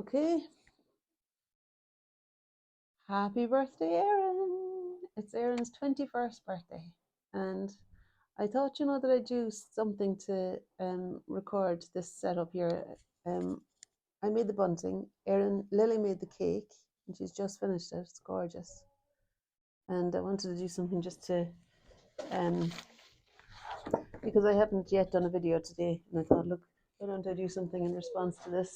Okay. Happy birthday, Erin. It's Erin's 21st birthday. And I thought, that I'd do something to record this setup here. I made the bunting. Lily made the cake, and she's just finished it. It's gorgeous. And I wanted to do something just to, because I haven't yet done a video today. And I thought, look, why don't I do something in response to this?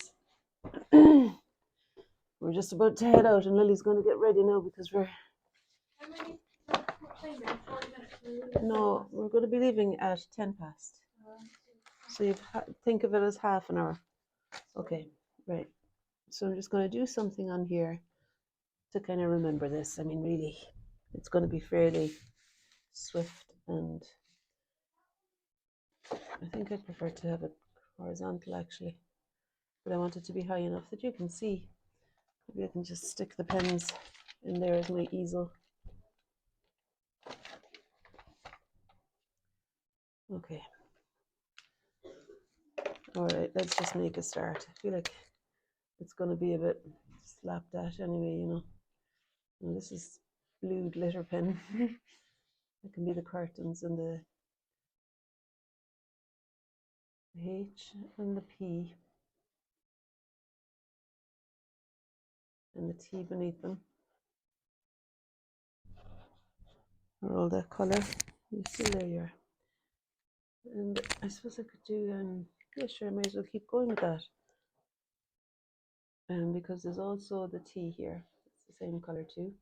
We're just about to head out, and Lily's going to get ready now because we're... No, we're going to be leaving at 10 past. So you think of it as half an hour. Okay, right. So I'm just going to do something on here to kind of remember this. I mean, really, it's going to be fairly swift, and I think I'd prefer to have it horizontal actually. But I want it to be high enough that you can see. Maybe I can just stick the pens in there as my easel. Okay. All right, let's just make a start. I feel like it's going to be a bit slapped at anyway, And this is blue glitter pen. It can be the curtains and the H and the P and the T beneath them are all that colour. You see, there you are. And I suppose I could do, yeah, sure, I might as well keep going with that. Because there's also the T here. It's the same colour too.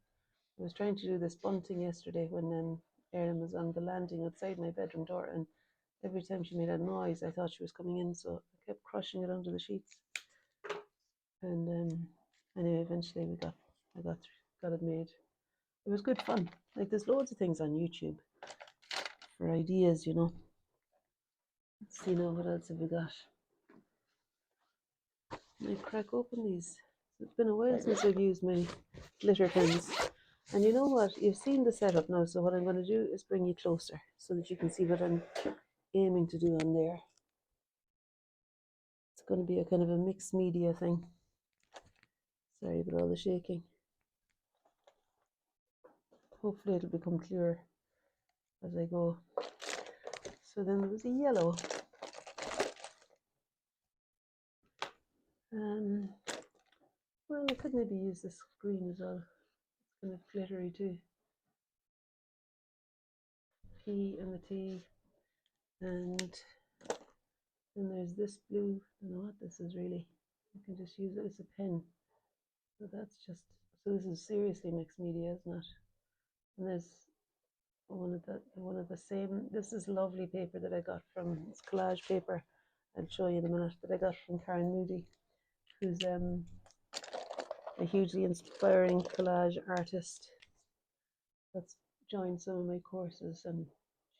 I was trying to do this bunting yesterday when Erin was on the landing outside my bedroom door, and every time she made a noise, I thought she was coming in, so I kept crushing it under the sheets. And anyway, eventually I got it made. It was good fun. Like, there's loads of things on YouTube for ideas, Let's see now, what else have we got? I crack open these. It's been a while since I've used my glitter pens. And you know what? You've seen the setup now, so what I'm going to do is bring you closer so that you can see what I'm aiming to do on there. It's going to be a kind of a mixed media thing. Sorry about all the shaking. Hopefully it'll become clearer as I go. So then there was a yellow. Well, I could maybe use this green as well. It's kind of glittery too. P and the T. And then there's this blue. I don't know what this is really. You can just use it as a pen. So that's just, so this is seriously mixed media, isn't it? And there's one of the same, this is lovely paper that I got from, it's collage paper. I'll show you in a minute, that I got from Karen Moody, who's a hugely inspiring collage artist that's joined some of my courses, and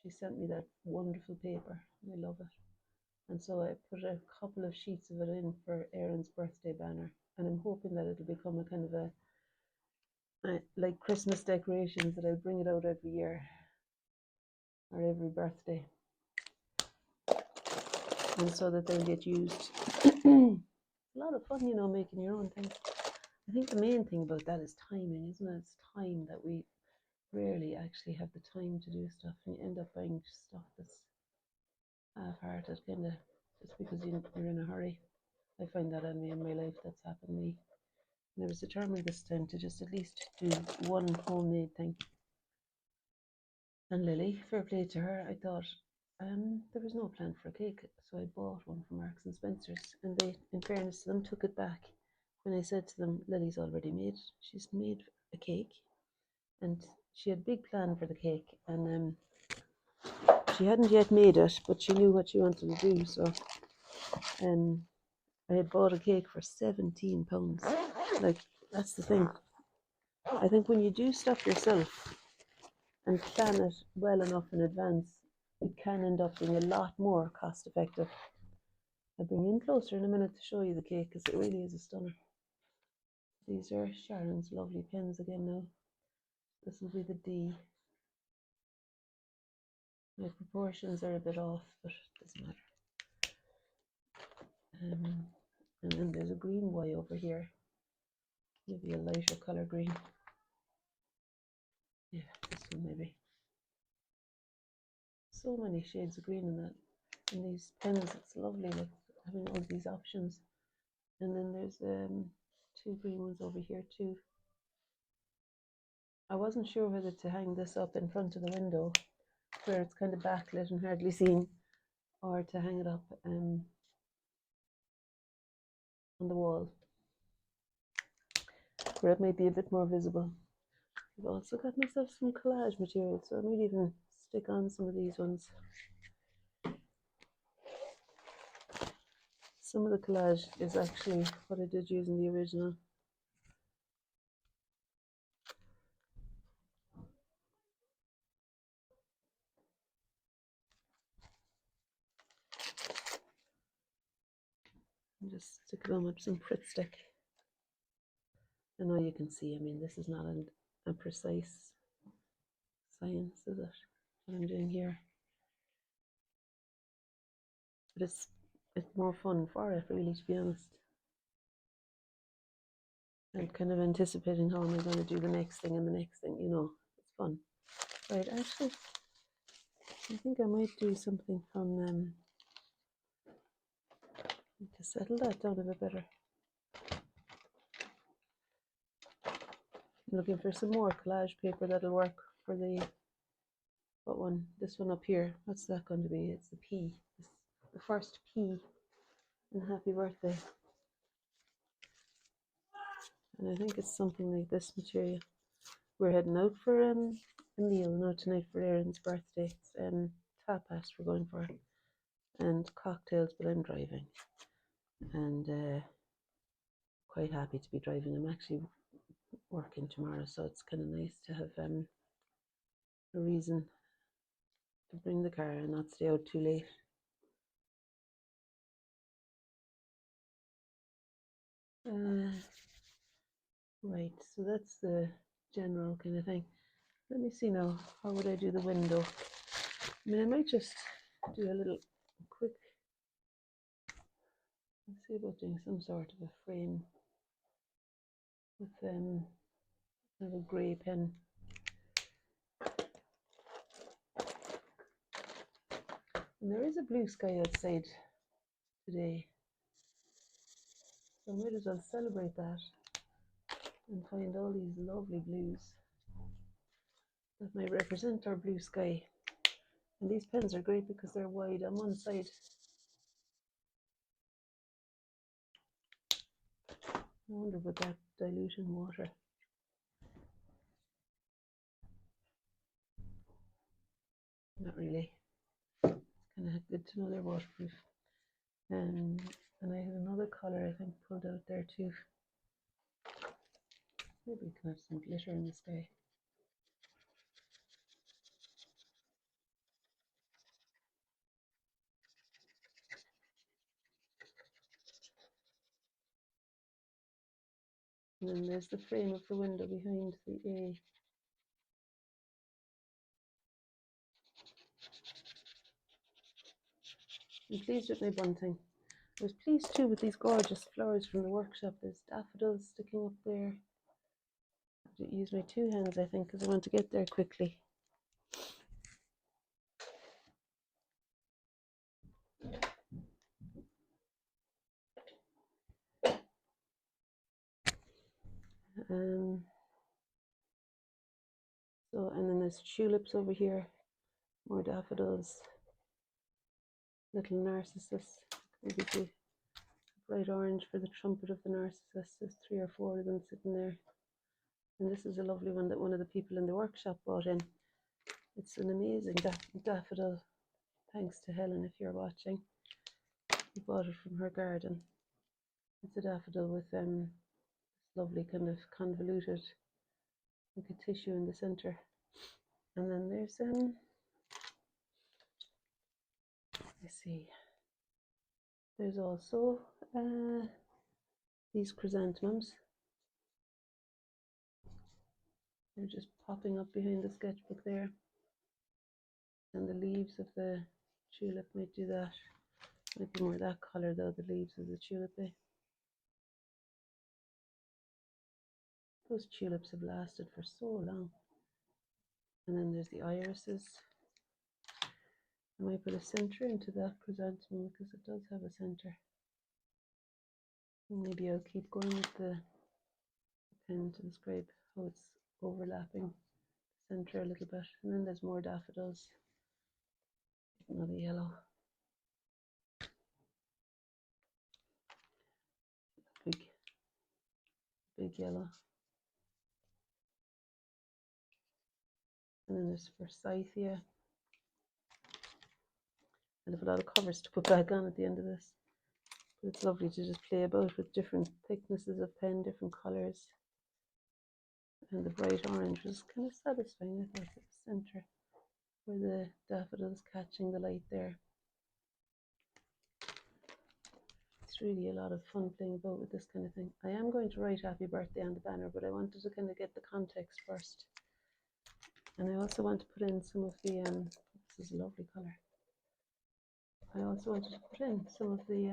she sent me that wonderful paper. I love it. And so I put a couple of sheets of it in for Erin's birthday banner, and I'm hoping that it'll become a kind of a like Christmas decorations, that I'll bring it out every year or every birthday, and so that they'll get used. It's a lot of fun, making your own thing. I think the main thing about that is timing, isn't it? It's time that we rarely actually have the time to do stuff, and you end up buying stuff that's half-hearted, kind of, just because you're in a hurry. I find that in my life, that's happened to me. And I was determined this time to just at least do one homemade thing. And Lily, fair play to her, I thought there was no plan for a cake, so I bought one from Marks and Spencer's, and they, in fairness to them, took it back when I said to them, Lily's already made, she's made a cake, and she had a big plan for the cake, and she hadn't yet made it, but she knew what she wanted to do, so I had bought a cake for £17. Like, that's the thing. I think when you do stuff yourself and plan it well enough in advance, it can end up being a lot more cost effective. I'll bring you in closer in a minute to show you the cake, because it really is a stunner. These are Sharon's lovely pens again now. This will be the D. My proportions are a bit off, but it doesn't matter. And then there's a green Y over here, maybe a lighter color green. Yeah, this one maybe. So many shades of green in that. In these pens, it's lovely, like having all these options. And then there's two green ones over here too. I wasn't sure whether to hang this up in front of the window where it's kind of backlit and hardly seen, or to hang it up on the wall where it might be a bit more visible. I've also got myself some collage material, so I might even stick on some of these ones. Some of the collage is actually what I did use in the original. And just stick it on with some Pritt stick. I know you can see, I mean, this is not a precise science, is it? What I'm doing here. But it's more fun for it, really, to be honest. I'm kind of anticipating how am I going to do the next thing and the next thing, you know. It's fun. Right, actually, I think I might do something from to settle that down a bit better. I'm looking for some more collage paper that'll work for the, what one? This one up here. What's that going to be? It's the P. It's the first P in Happy Birthday. And I think it's something like this material. We're heading out for a meal now tonight for Erin's birthday. It's tapas we're going for, and cocktails, but I'm driving. And quite happy to be driving. I'm actually working tomorrow, so it's kind of nice to have a reason to bring the car and not stay out too late. Right, so that's the general kind of thing. Let me see now, how would I do the window? I mean, I might just do a little quick, let's see about doing some sort of a frame with kind of a grey pen. And there is a blue sky outside today, so I might as well celebrate that and find all these lovely blues that might represent our blue sky. And these pens are great because they're wide on one side. I wonder about that dilution water. Not really. It's kind of good to know they're waterproof. And I have another colour I think pulled out there too. Maybe we can have some glitter in the sky. And then there's the frame of the window behind the A. I'm pleased with my bunting. I was pleased too with these gorgeous flowers from the workshop. There's daffodils sticking up there. I have to use my two hands, I think, because I want to get there quickly. So, and then there's tulips over here, more daffodils, little narcissus, maybe the bright orange for the trumpet of the narcissus. There's 3 or 4 of them sitting there. And this is a lovely one that one of the people in the workshop bought in. It's an amazing daffodil, thanks to Helen if you're watching. He bought it from her garden. It's a daffodil with this lovely kind of convoluted, like a tissue in the center. And then there's let's see, there's also these chrysanthemums. They're just popping up behind the sketchbook there. And the leaves of the tulip might do that. Might be more that colour though, the leaves of the tulip. Those tulips have lasted for so long. And then there's the irises. I might put a centre into that chrysanthemum because it does have a centre. And maybe I'll keep going with the pen to describe how it's overlapping the centre a little bit. And then there's more daffodils. Another yellow. Big yellow. And then there's forsythia. I have a lot of covers to put back on at the end of this. But it's lovely to just play about with different thicknesses of pen, different colours. And the bright orange was kind of satisfying, I thought, at the centre where the daffodils catching the light there. It's really a lot of fun playing about with this kind of thing. I am going to write happy birthday on the banner, but I wanted to kind of get the context first. And I also want to put in some of the, this is a lovely colour. I also wanted to put in some of the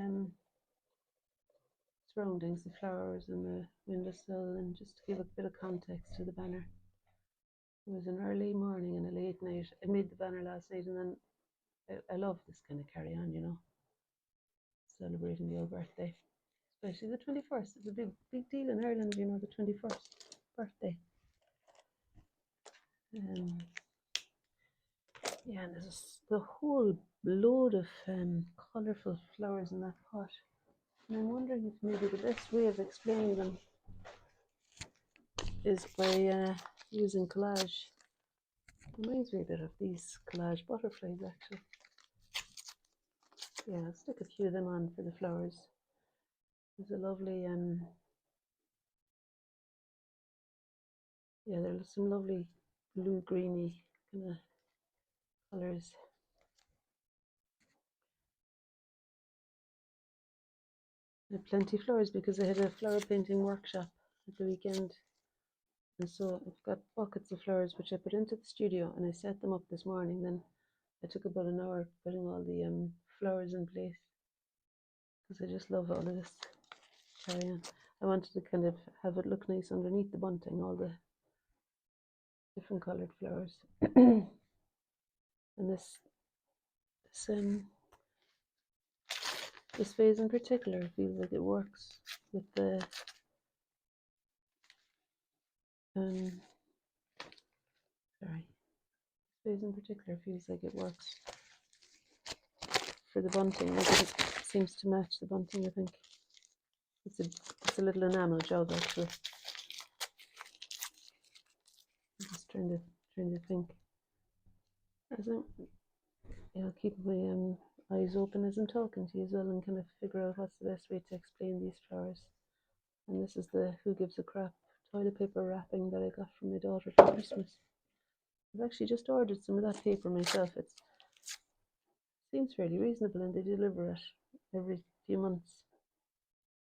surroundings, the flowers and the windowsill, and just to give a bit of context to the banner. It was an early morning and a late night. I made the banner last night, and then I love this kind of carry on, you know, celebrating the old birthday, especially the 21st. It's a big deal in Ireland, you know, the 21st birthday. Yeah, and there's the whole load of colourful flowers in that pot. And I'm wondering if maybe the best way of explaining them is by using collage. It reminds me a bit of these collage butterflies, actually. Yeah, I'll stick a few of them on for the flowers. There's a lovely, yeah, there's some lovely blue-greeny kind of colours. I had plenty of flowers because I had a flower painting workshop at the weekend. And so I've got buckets of flowers which I put into the studio, and I set them up this morning. Then I took about an hour putting all the flowers in place because I just love all of this carry on. I wanted to kind of have it look nice underneath the bunting, all the different coloured flowers. And this vase in particular feels like it works with the this vase in particular feels like it works for the bunting. Like it seems to match the bunting, I think. It's a little enamel job, actually. I'm just trying to think. As I'll keep my eyes open as I'm talking to you as well, and kind of figure out what's the best way to explain these flowers. And this is the Who Gives a Crap toilet paper wrapping that I got from my daughter for Christmas. I've actually just ordered some of that paper myself. It seems fairly reasonable, and they deliver it every few months.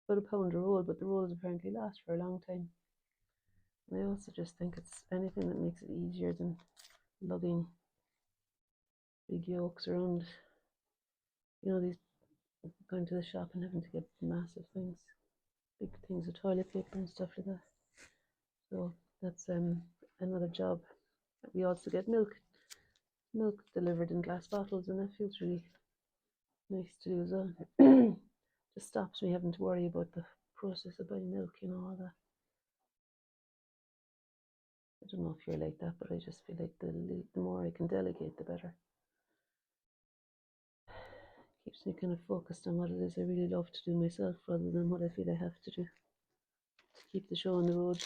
About £1 a roll, but the rolls apparently last for a long time. And I also just think it's anything that makes it easier than lugging big yokes around, you know, these going to the shop and having to get massive things, big things of toilet paper and stuff like that. So that's another job. We also get milk delivered in glass bottles, and that feels really nice to do as well. Just stops me having to worry about the process of buying milk, you know, all that. I don't know if you're like that, but I just feel like the more I can delegate, the better. Keeps me kind of focused on what it is I really love to do myself, rather than what I feel I have to do to keep the show on the road.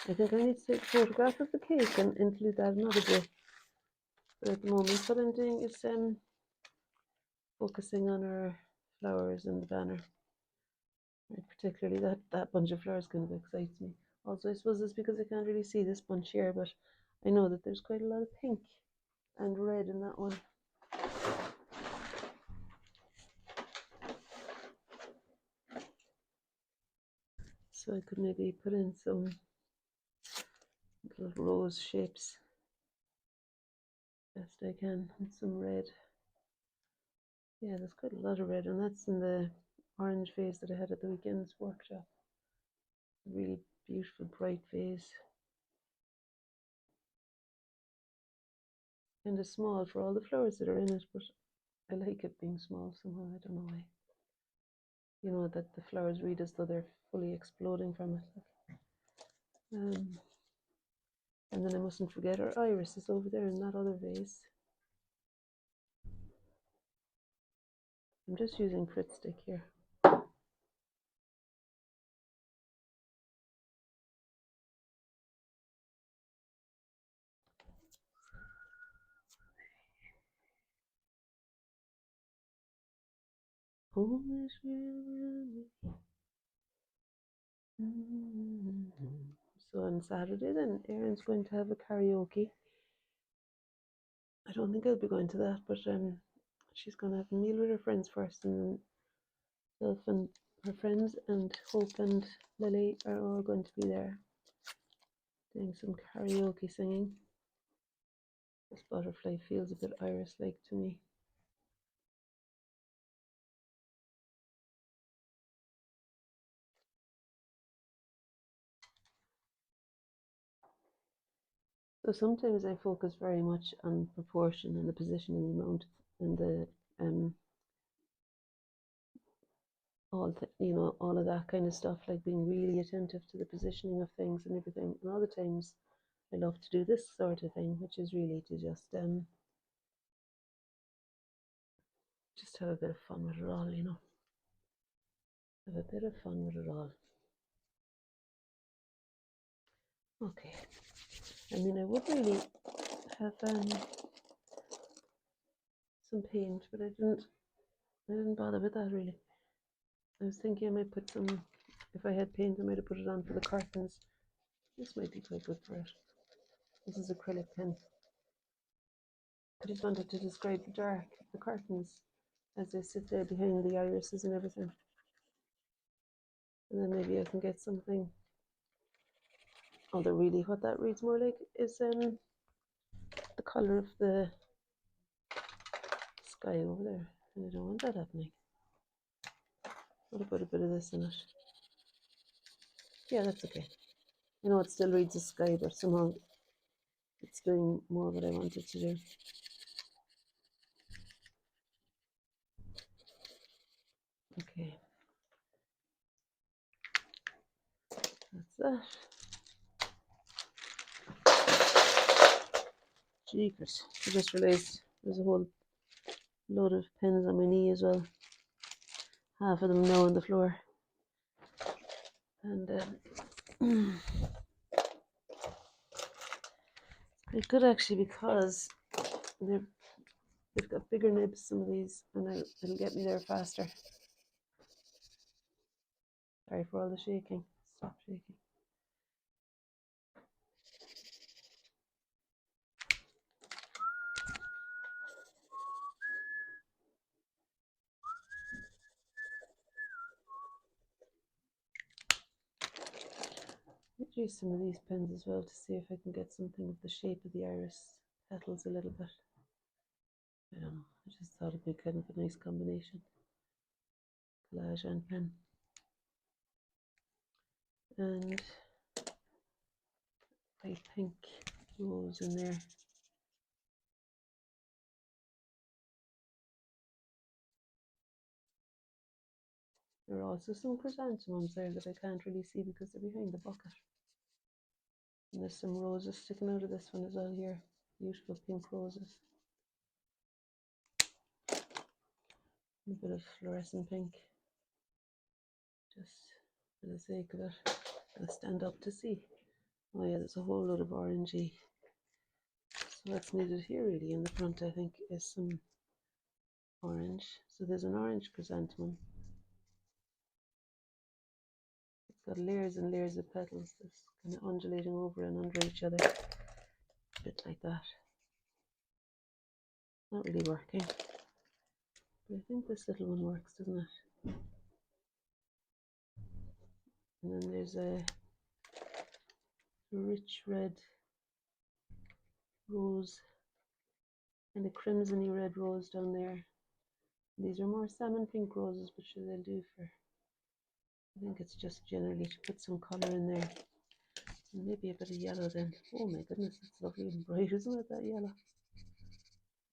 I think I need to take a photograph of the cake and include that another day. But at the moment, what I'm doing is focusing on our flowers and the banner. Particularly that bunch of flowers kind of excites me. Also, I suppose it's because I can't really see this bunch here, but I know that there's quite a lot of pink and red in that one. So I could maybe put in some little rose shapes best I can, and some red. Yeah, there's quite a lot of red, and that's in the orange vase that I had at the weekend's workshop. Really beautiful bright vase. Kind of small for all the flowers that are in it, but I like it being small somehow. I don't know why. You know, that the flowers read as though they're fully exploding from it. And then I mustn't forget our iris is over there in that other vase. I'm just using Crit Stick here. So on Saturday then, Erin's going to have a karaoke. I don't think I'll be going to that, but she's going to have a meal with her friends first, and then Self and her friends and Hope and Lily are all going to be there doing some karaoke singing. This butterfly feels a bit iris-like to me. So sometimes I focus very much on proportion and the position and the amount and the all of that kind of stuff, like being really attentive to the positioning of things and everything. And other times I love to do this sort of thing, which is really to just have a bit of fun with it all, you know. Have a bit of fun with it all. Okay. I mean, I would really have some paint, but I didn't bother with that really. I was thinking I might put some, if I had paint, I might have put it on for the curtains. This might be quite good for it. This is acrylic pen. I just wanted to describe the dark, the curtains, as they sit there behind the irises and everything. And then maybe I can get something. Although really what that reads more like is the colour of the sky over there. And I don't want that happening. What about a bit of this in it? Yeah, that's okay. You know, it still reads as sky, but somehow it's doing more what I wanted to do. Okay. That's that. Jeepers. I just realised there's a whole load of pens on my knee as well. Half of them now on the floor. And it's good actually, because they've got bigger nibs, some of these, and it'll get me there faster. Sorry for all the shaking. Stop shaking. I'll use some of these pens as well to see if I can get something of the shape of the iris petals a little bit. I don't know, I just thought it'd be kind of a nice combination. Collage and pen. And light pink rose in there. There are also some chrysanthemums there that I can't really see because they're behind the bucket. And there's some roses sticking out of this one as well here. Beautiful pink roses. A bit of fluorescent pink. Just for the sake of it. I'll stand up to see. Oh yeah, there's a whole lot of orangey. So what's needed here really in the front, I think, is some orange. So there's an orange chrysanthemum. It's got layers and layers of petals that's kind of undulating over and under each other. A bit like that. Not really working. But I think this little one works, doesn't it? And then there's a rich red rose and a crimsony red rose down there. These are more salmon pink roses, but sure they'll do for, I think it's just generally to put some colour in there. And maybe a bit of yellow then. Oh my goodness, it's lovely and bright, isn't it, that yellow?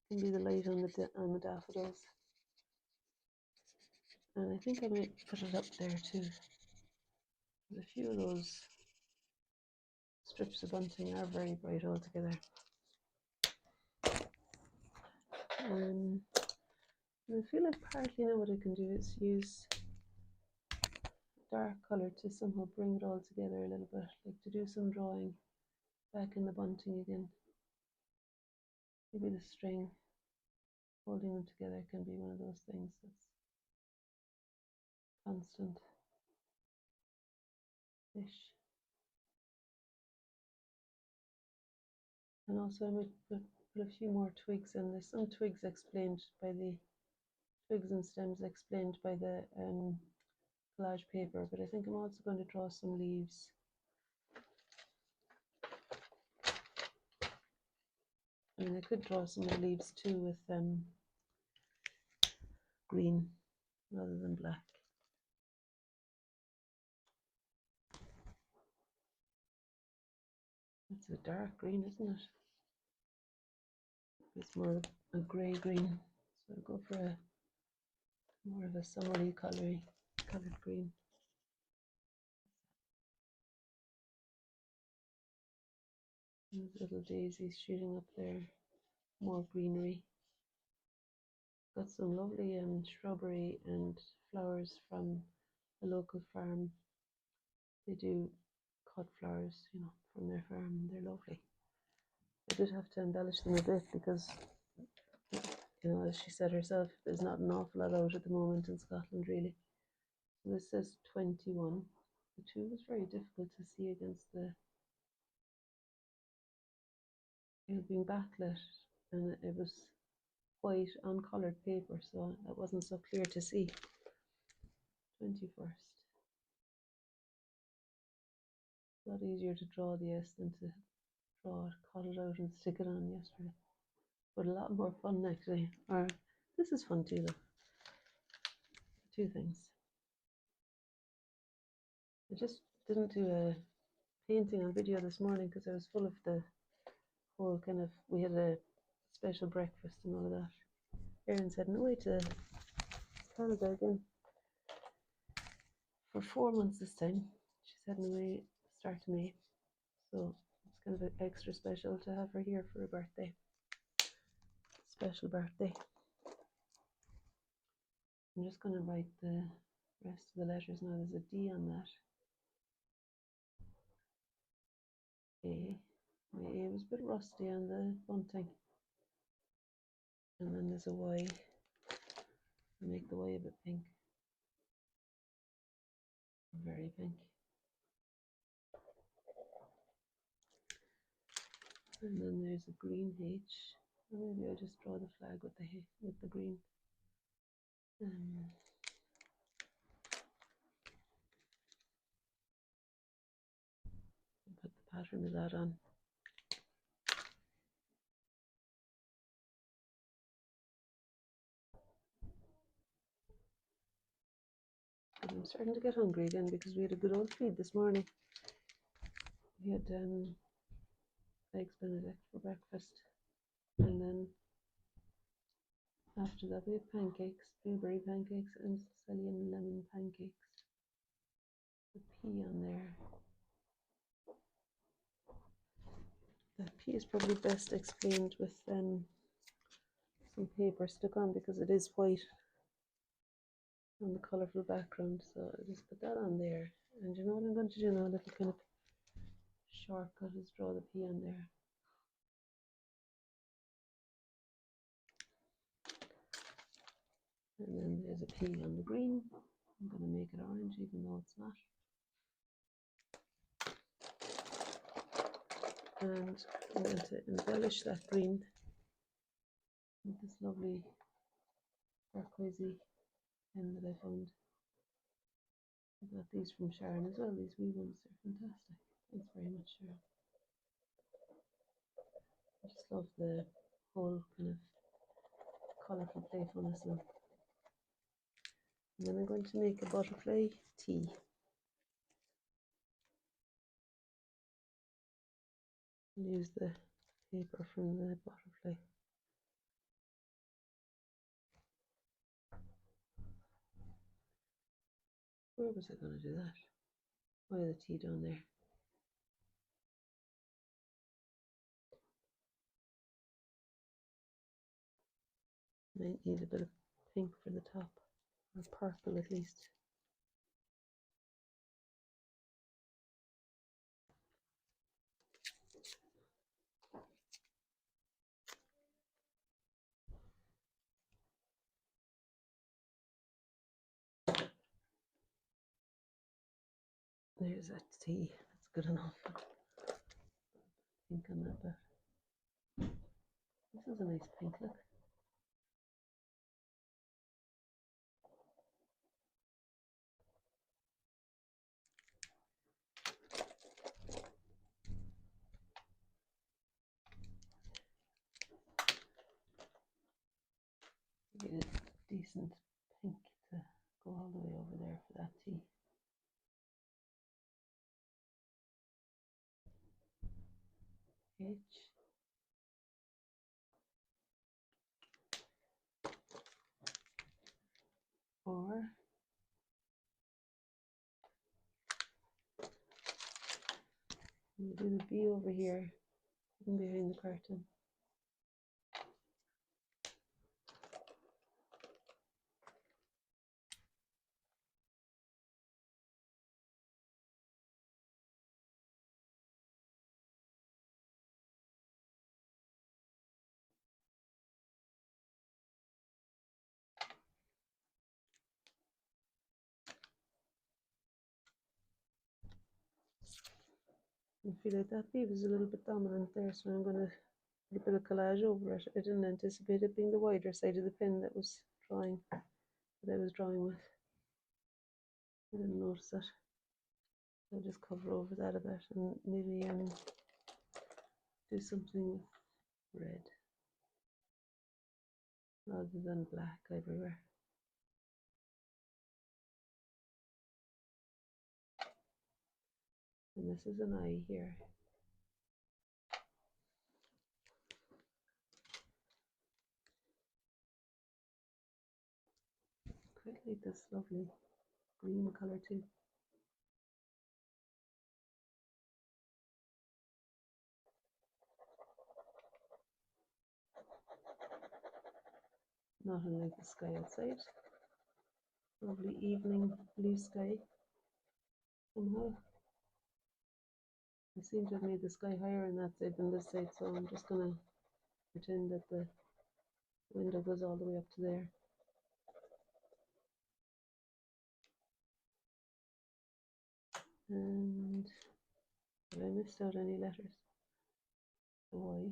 Can be the light on the daffodils. And I think I might put it up there too. There's a few of those strips of bunting are very bright altogether. And I feel like partly now what I can do is use dark colour to somehow bring it all together a little bit, like to do some drawing back in the bunting again. Maybe the string holding them together can be one of those things that's constant ish. And also I might put a few more twigs in. There's some twigs explained by the twigs and stems explained by the collage paper, but I think I'm also going to draw some leaves. I mean, I could draw some of the leaves too with green rather than black. It's a dark green, isn't it? It's more a grey green, so I'll go for a more of a summery coloured green. Those little daisies shooting up there, more greenery. Got some lovely shrubbery and flowers from a local farm. They do cut flowers, you know, from their farm. They're lovely. I did have to embellish them a bit because, you know, as she said herself, there's not an awful lot out at the moment in Scotland, really. So this says 21. The 2 was very difficult to see against the it being backlit, and it was white on coloured paper, so it wasn't so clear to see. 21st. A lot easier to draw the S than to draw it, cut it out and stick it on yesterday. But a lot more fun actually. Or this is fun too though. 2 things. I just didn't do a painting on video this morning because I was full of the whole kind of, we had a special breakfast and all of that. Erin's heading away to Canada again for 4 months this time. She's heading away start of May, so it's kind of extra special to have her here for a birthday. Special birthday. I'm just going to write the rest of the letters now. There's a D on that. A. My A was a bit rusty on the bunting. And then there's a Y. I'll make the Y a bit pink. Very pink. And then there's a green H. Or maybe I'll just draw the flag with the green. Put the pattern of that on. I'm starting to get hungry again because we had a good old feed this morning. We had eggs Benedict for breakfast, and then after that we had pancakes, blueberry pancakes and Sicilian lemon pancakes. The P on there. The P is probably best explained with some paper stuck on because it is white on the colourful background, so I'll just put that on there. And you know what I'm going to do now? A little kind of shortcut is draw the P on there. And then there's a P on the green. I'm going to make it orange even though it's not. And I'm going to embellish that green with this lovely turquoisey pen that I found. I got these from Sharon as well. These wee ones are fantastic. Thanks very much, Sharon. I just love the whole kind of colourful playfulness. And then I'm going to make a butterfly T. Use the paper from the butterfly. Where was I going to do that? Oh, the tea down there. Might need a bit of pink for the top, or purple at least. There's that tea. That's good enough. Pink on that bit. This is a nice pink look. Get a decent pink to go all the way over there for that tea. H. Or we'll do the B over here, hidden behind the curtain. I feel like that B was a little bit dominant there, so I'm going to put a bit of collage over it. I didn't anticipate it being the wider side of the pen that was drawing, that I was drawing with. I didn't notice that. I'll just cover over that a bit and maybe do something with red rather than black everywhere. And this is an eye here. Quite like this lovely green colour too. Not unlike the sky outside. Lovely evening blue sky. Somehow I seem to have made the sky higher on that side than this side, so I'm just going to pretend that the window goes all the way up to there. And have I missed out any letters? The Y.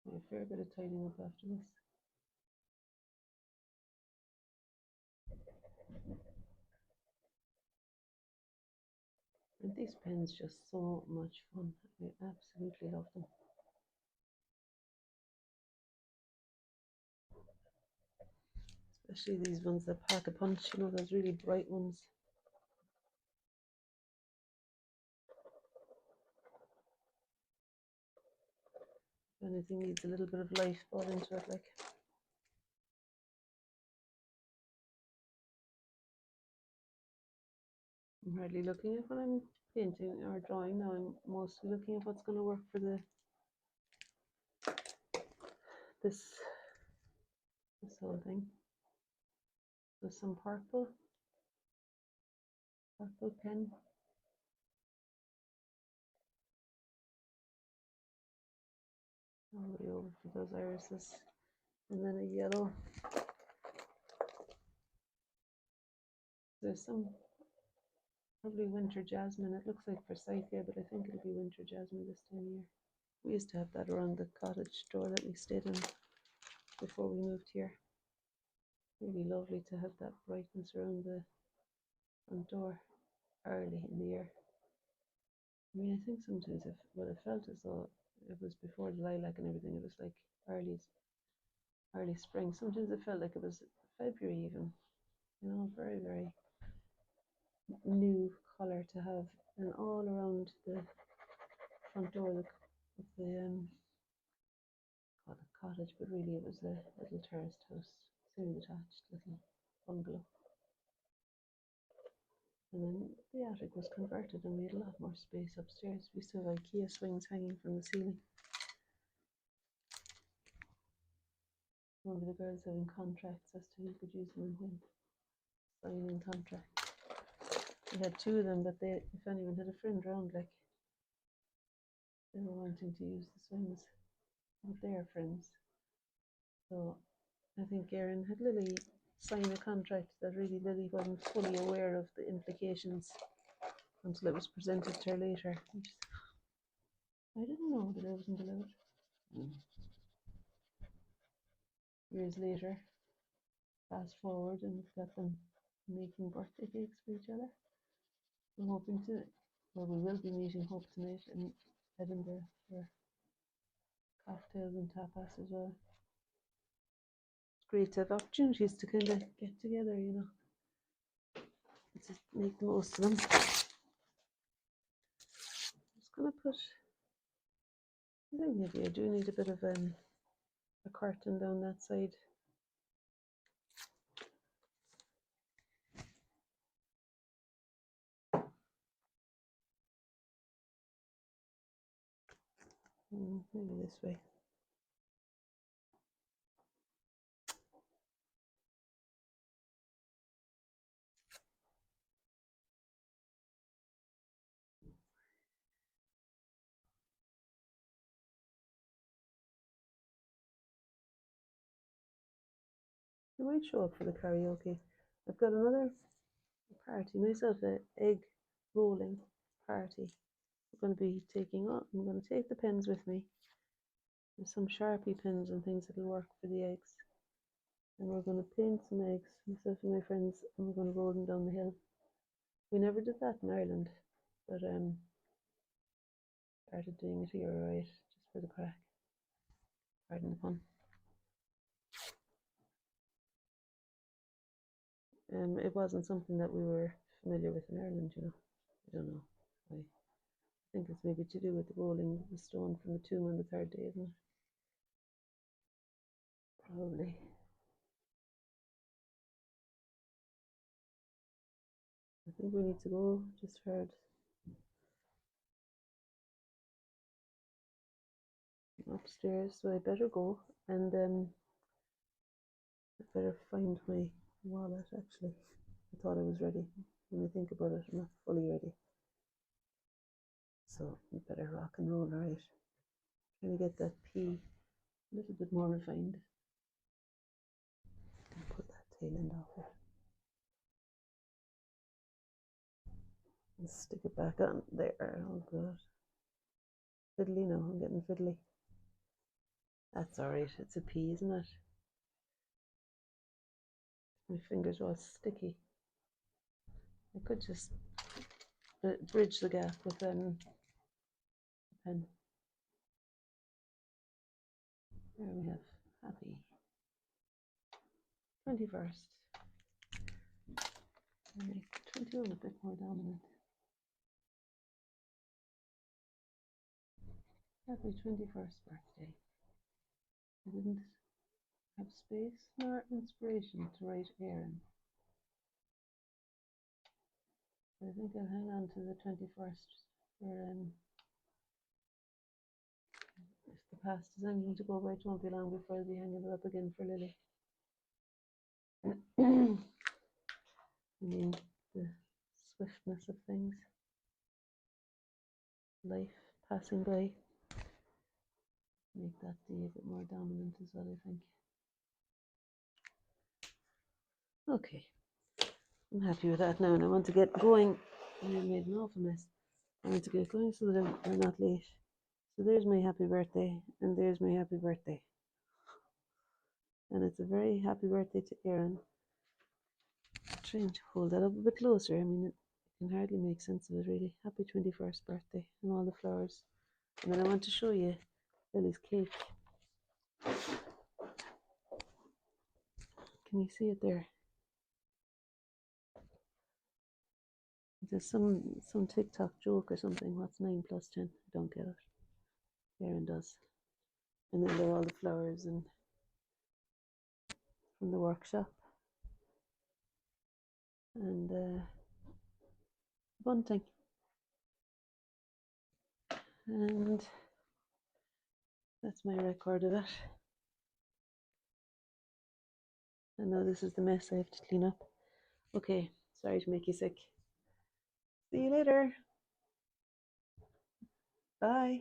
A fair bit of tidying up after this. And these pens just so much fun. I absolutely love them. Especially these ones that pack a punch, you know, those really bright ones. If anything needs a little bit of life brought into it, like. I'm hardly looking at what I'm painting or drawing now. I'm mostly looking at what's going to work for this whole thing. So some purple pen. All the way over for those irises. And then a yellow. There's some probably winter jasmine. It looks like forsythia, but I think it'll be winter jasmine this time of year. We used to have that around the cottage door that we stayed in before we moved here. Really lovely to have that brightness around the front door early in the year. I mean, I think sometimes what I felt as though it was before the lilac and everything, it was like early spring. Sometimes it felt like it was February even. You know, very, very new colour to have, and all around the front door of the called a cottage, but really it was a little terraced house, semi-detached little bungalow. And then the attic was converted and we had a lot more space upstairs. We still have IKEA swings hanging from the ceiling. One of the girls having contracts as to who could use them and when. Signing contracts. We had two of them, but they, if anyone had a friend round, like, they were wanting to use the swings with their friends. So I think Erin had Lily sign a contract that really Lily wasn't fully aware of the implications until it was presented to her later. I didn't know that I wasn't allowed. Years later, fast forward, and we've got them making birthday cakes for each other. We're hoping to, well, we will be meeting Hope tonight in Edinburgh for cocktails and tapas as well. It's great to have opportunities to kind of get together, you know. Let's just make the most of them. I'm just going to put, I think maybe I do need a bit of a curtain down that side. Maybe this way. I might show up for the karaoke. I've got another party, myself, an egg rolling party. I'm going to be taking on, I'm going to take the pens with me. There's some Sharpie pens and things that'll work for the eggs. And we're going to paint some eggs, myself and my friends, and we're going to roll them down the hill. We never did that in Ireland, but started doing it here, right, just for the crack. Pardon the pun. It wasn't something that we were familiar with in Ireland, you know. I don't know why. I think it's maybe to do with the rolling the stone from the tomb on the third day, isn't it? Probably. I think we need to go, just heard. Upstairs, so I better go, and I better find my wallet actually. I thought I was ready. When I think about it, I'm not fully ready. So we better rock and roll, right? Trying to get that P a little bit more refined. And put that tail end off it. And stick it back on there. Oh god. Fiddly now, I'm getting fiddly. That's alright, it's a P, isn't it? My fingers are all sticky. I could just bridge the gap with a pen. There we have happy 21st. Make 21 a bit more dominant. Happy 21st birthday. I didn't have space nor inspiration to write Erin. But I think I'll hang on to the 21st for if the past is anything to go by, it won't be long before I'll be hanging it up again for Lily. I mean, the swiftness of things, life passing by, make that day a bit more dominant as well, I think. Okay, I'm happy with that now, and I want to get going. I made an awful mess. I want to get going so that I'm not late. So there's my happy birthday, and there's my happy birthday. And it's a very happy birthday to Erin. I'm trying to hold that up a bit closer. I mean, it can hardly make sense of it, really. Happy 21st birthday, and all the flowers. And then I want to show you Lily's cake. Can you see it there? There's some TikTok joke or something. What's 9 plus 10? I don't get it. Erin does. And then there are all the flowers and from the workshop. And bunting. And that's my record of it. I know this is the mess I have to clean up. Okay, sorry to make you sick. See you later. Bye.